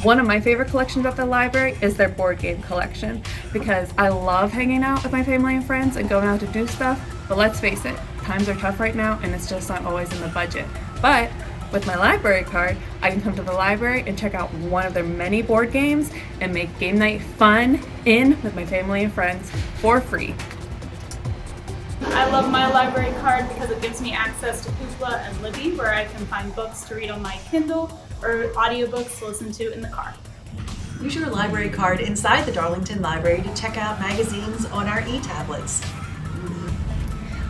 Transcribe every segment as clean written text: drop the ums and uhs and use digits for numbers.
One of my favorite collections at the library is their board game collection because I love hanging out with my family and friends and going out to do stuff, but let's face it, times are tough right now and it's just not always in the budget. But with my library card, I can come to the library and check out one of their many board games and make game night fun with my family and friends for free. I love my library card because it gives me access to Hoopla and Libby, where I can find books to read on my Kindle or audiobooks to listen to in the car. Use your library card inside the Darlington Library to check out magazines on our e-tablets.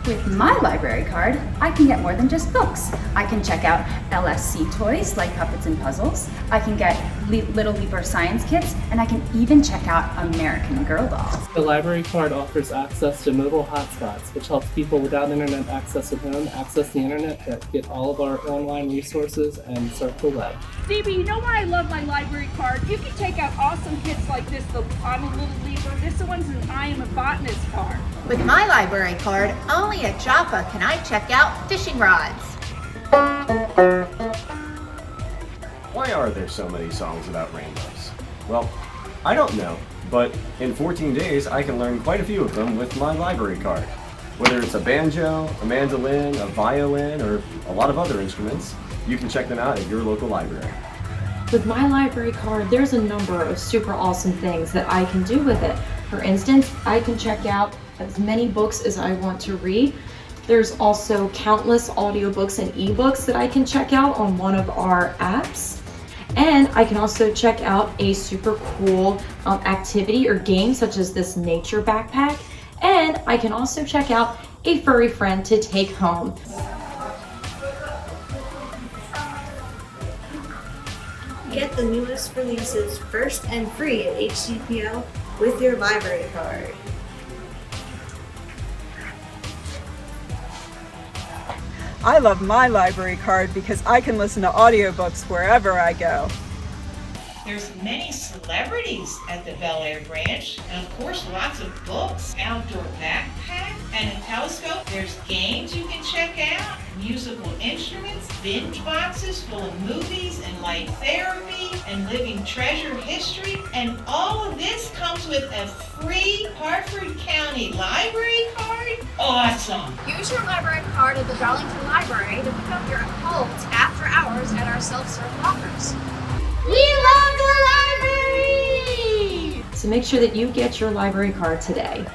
With my library card, I can get more than just books. I can check out LSC toys like Puppets and Puzzles. I can get Little Leaper science kits, and I can even check out American Girl dolls. The library card offers access to mobile hotspots, which helps people without internet access at home access the internet to get all of our online resources and surf the web. Stevie, you know why I love my library card? You can take out awesome kits like this, the I'm a Little Leaper, this one's an I Am a Botanist card. With my library card, only at Joppa can I check out fishing rods. Why are there so many songs about rainbows? Well, I don't know, but in 14 days I can learn quite a few of them with my library card. Whether it's a banjo, a mandolin, a violin, or a lot of other instruments, you can check them out at your local library. With my library card, there's a number of super awesome things that I can do with it. For instance, I can check out as many books as I want to read. There's also countless audiobooks and ebooks that I can check out on one of our apps. And I can also check out a super cool activity or game such as this nature backpack. And I can also check out a furry friend to take home. Get the newest releases first and free at HCPL with your library card. I love my library card because I can listen to audiobooks wherever I go. There's many celebrities at the Bel Air branch, and of course lots of books, outdoor backpack, and a telescope. There's games you can check out, musical instruments, binge boxes full of movies and light therapy and living treasure history, and all of this comes with a free Hartford County library card. Awesome! Use your library card at the Darlington Library to pick up your holds after hours at our self-serve lockers. We love the library! So make sure that you get your library card today.